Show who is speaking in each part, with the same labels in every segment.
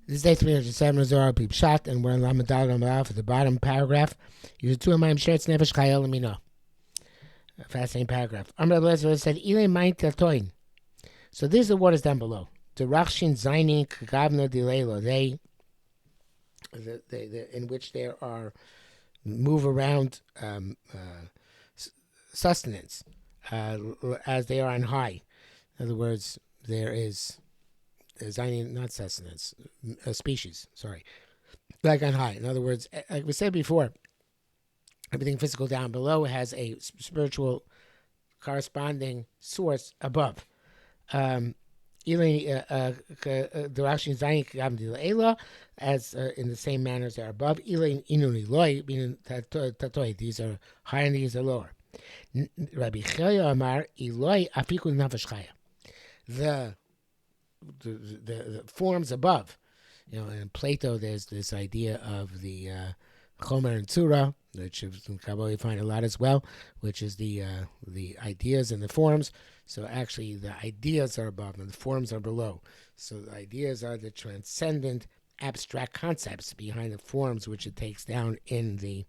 Speaker 1: This is day 307 of Zohar Pshat, and we're on Lamadal Lamadal for the bottom paragraph. Use two of my shirts, Nefesh Chayil, let me know. Fascinating paragraph. Amr Elazar said, Ile Main Tatoin. So these are the waters down below. The Rachshin Zaining Gavna Dilelo. They, in which there are move around sustenance as they are on high. In other words, there is Zaining, not sustenance, a species, sorry, like on high. In other words, like we said before, everything physical down below has a spiritual corresponding source above. As in the same manner as they are above. These are higher and these are lower. Rabbi Amar, the forms above. You know, in Plato, there's this idea of the Chomer and Tzura, which in Kabbalah you find a lot as well, which is the ideas and the forms. So actually, the ideas are above and the forms are below. So the ideas are the transcendent, abstract concepts behind the forms, which it takes down in the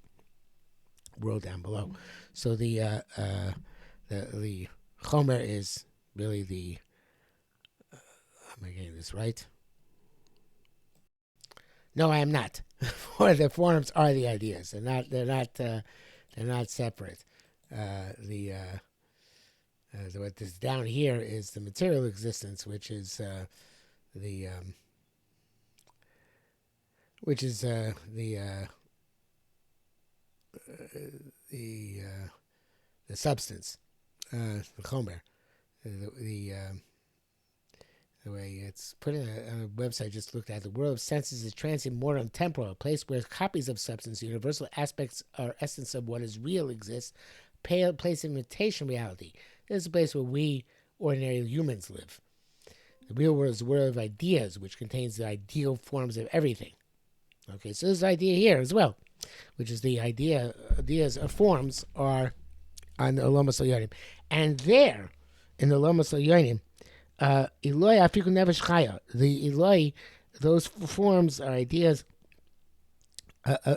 Speaker 1: world down below. So the Chomer is really the. Am I getting this right? No, I am not. For the forms are the ideas. They're not separate. What is down here is the material existence, which is the substance, the chomer, the way it's put on a website I just looked at. The world of senses is transient, mortal, and temporal, a place where copies of substance, universal aspects or essence of what is real exists, place of imitation reality. This is a place where we, ordinary humans, live. The real world is a world of ideas, which contains the ideal forms of everything. Okay, so this idea here as well, which is the ideas of forms are on the Olamos Yonim. And there, in the Olamos Yonim, Eloi Afiku Nefesh Chaya. The Eloi, those forms are ideas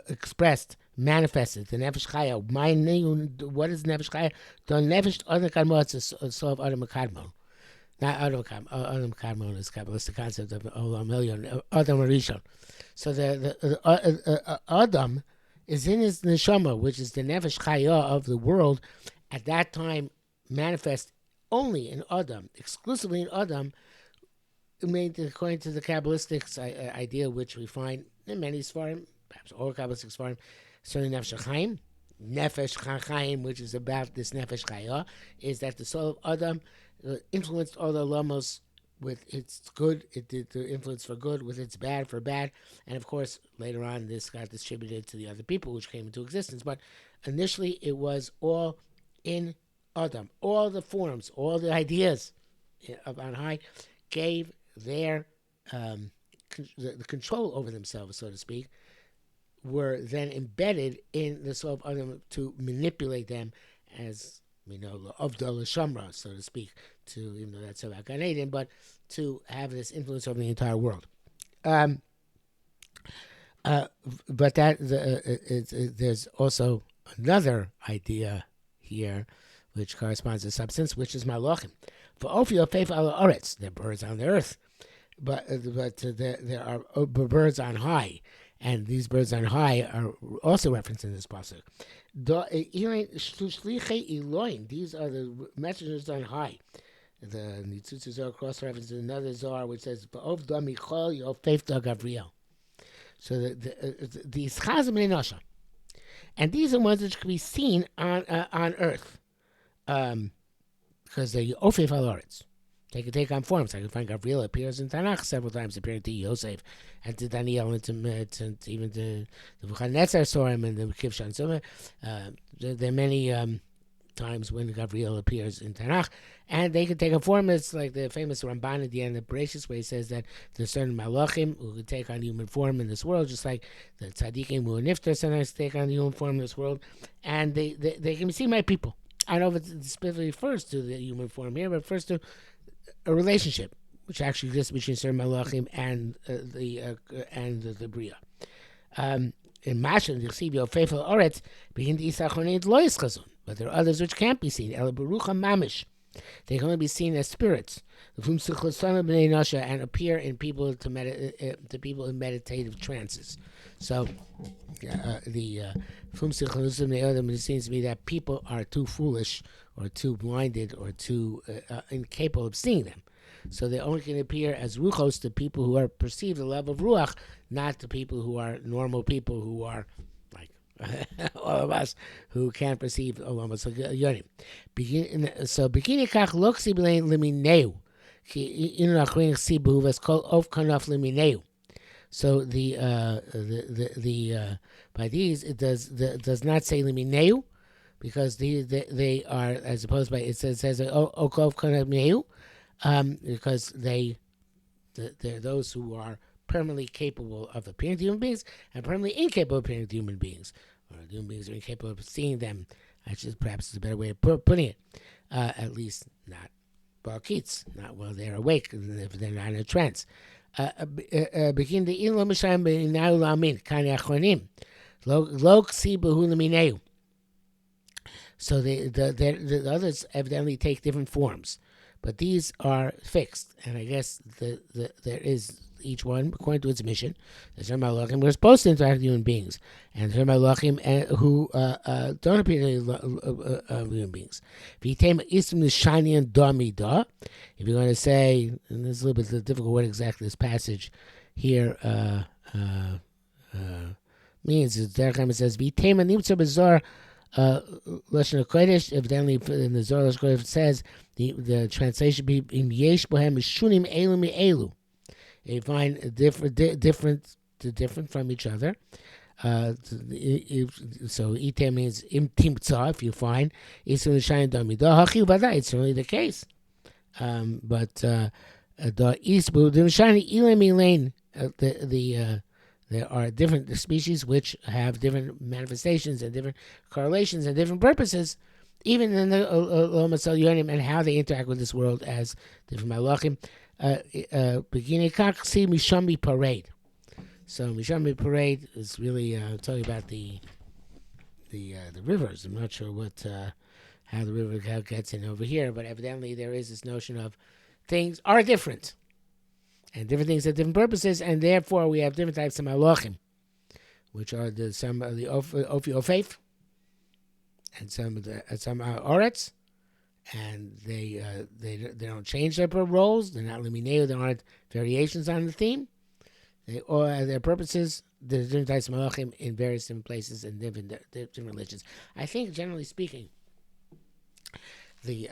Speaker 1: expressed, manifested. The Nefesh Chaya. What is Nefesh Chaya? The Nefesh Adam Kadmon is a soul of Adam Kadmon. Not Adam Kadmon. Adam Kadmon is Kabbalistic concept of Olam Elyon, Adam Rishon. So the Adam is in his neshama, which is the Nefesh Chaya of the world, at that time manifest only in Adam, exclusively in Adam, made according to the Kabbalistic idea, which we find in many Sfarim, perhaps all Kabbalistic Sfarim, certainly Nefesh Chaim. Nefesh Chaim, which is about this Nefesh Chaya, is that the soul of Adam influenced all the Lamos with its good, it did the influence for good, with its bad for bad, and of course later on this got distributed to the other people which came into existence. But initially it was all in Adam. All the forms, all the ideas up on high gave their the control over themselves, so to speak, were then embedded in the soul of Adam to manipulate them, as we know, Avdallah Shamra, so to speak, to, even though that's about Gan Eden, but to have this influence over the entire world. But there's also another idea here, which corresponds to substance, which is Malachim. For Ophio, Faith al Oretz, they're birds on the earth, but there are birds on high, and these birds on high are also referenced in this passage. These are the messengers on high. The Nitzutz Zohar cross references another Zohar which says, "Ba'ov da Michal Yofef da Gavriel." So the Ischazim Nosha, and these are ones which can be seen on earth. Because the Ofef Haloritz, they can take on forms. I can find Gabriel appears in Tanakh several times, appearing to Yosef and to Daniel and even to the Nebuchadnezzar saw him and the Kivshan. So there are many times when Gabriel appears in Tanakh, and they can take a form. It's like the famous Ramban at the end of Bereshis, where he says that there's certain Malachim who can take on human form in this world, just like the Tzaddikim who are Niftar sometimes take on human form in this world, and they can be seen by people. I don't know if it specifically refers to the human form here, but it refers to a relationship which actually exists between certain Malachim and the Bria. In Mashin, the Chsibio faithful Oretz begin to Isachonid Lois Chazon, but there are others which can't be seen. El Barucha Mamish, they can only be seen as spirits, and appear in people to people in meditative trances. So the it seems to me that people are too foolish or too blinded or too incapable of seeing them. So they only can appear as ruchos to people who are perceived the level of ruach, not to people who are normal people who are like all of us who can't perceive olamas yonim. So beginning kach loksi b'lein limineu ki inu achrin chsibu v'eskol of kanaf limineu. So the by these it does not say limineu because they are as opposed by it says okov kanaf limineu. Because they're those who are permanently capable of appearing to human beings and permanently incapable of appearing to human beings, or human beings are incapable of seeing them. Perhaps is a better way of putting it. At least not balkitz, not while they're awake, if they're not in a trance. Begin the ilo mishayim b'inayu la'amin kani achronim lo ksi b'hu l'mineu. So the others evidently take different forms. But these are fixed, and I guess there is each one according to its mission. There's Malachim we're supposed to interact with human beings, and there's Malachim who don't appear to human beings. If you're going to say, and this is a little bit difficult what exactly this passage here means. It says, "V'tema nimtza b'zor." Lashon Kodesh, evidently in the Zohar Lashon Kodesh it says the translation be in Yesh Bohem Mishunim Elu Mi Elu. They find different from each other. So Item means Im Timtza, if you find Isim L'Shayin Damidah Hachi Vada. It's certainly the case. But the Isbu the L'Shayin Ilam Elaine there are different species which have different manifestations and different correlations and different purposes, even in the Masal Yonim and how they interact with this world as different Malachim. Beginning Kaksi Mishami Parade. So Mishami Parade is really talking about the rivers. I'm not sure what how the river gets in over here, but evidently there is this notion of things are different. And different things have different purposes, and therefore we have different types of malachim, which are some of the Ofi Ofeif, and some Oretz, and they don't change their roles. They're not limineu. There aren't variations on the theme. They all have their purposes. There's different types of malachim in various different places and different religions. I think, generally speaking, we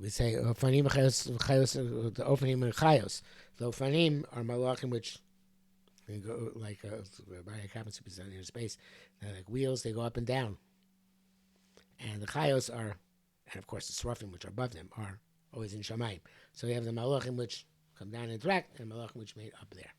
Speaker 1: say ofanim chayos, the ofanim and chayos. The ofanim are malachim which they go like it happens to be in space. They're like wheels; they go up and down. And the chayos are, and of course the srafim which are above them are always in shamayim. So we have the malachim which come down and interact, and malachim which made up there.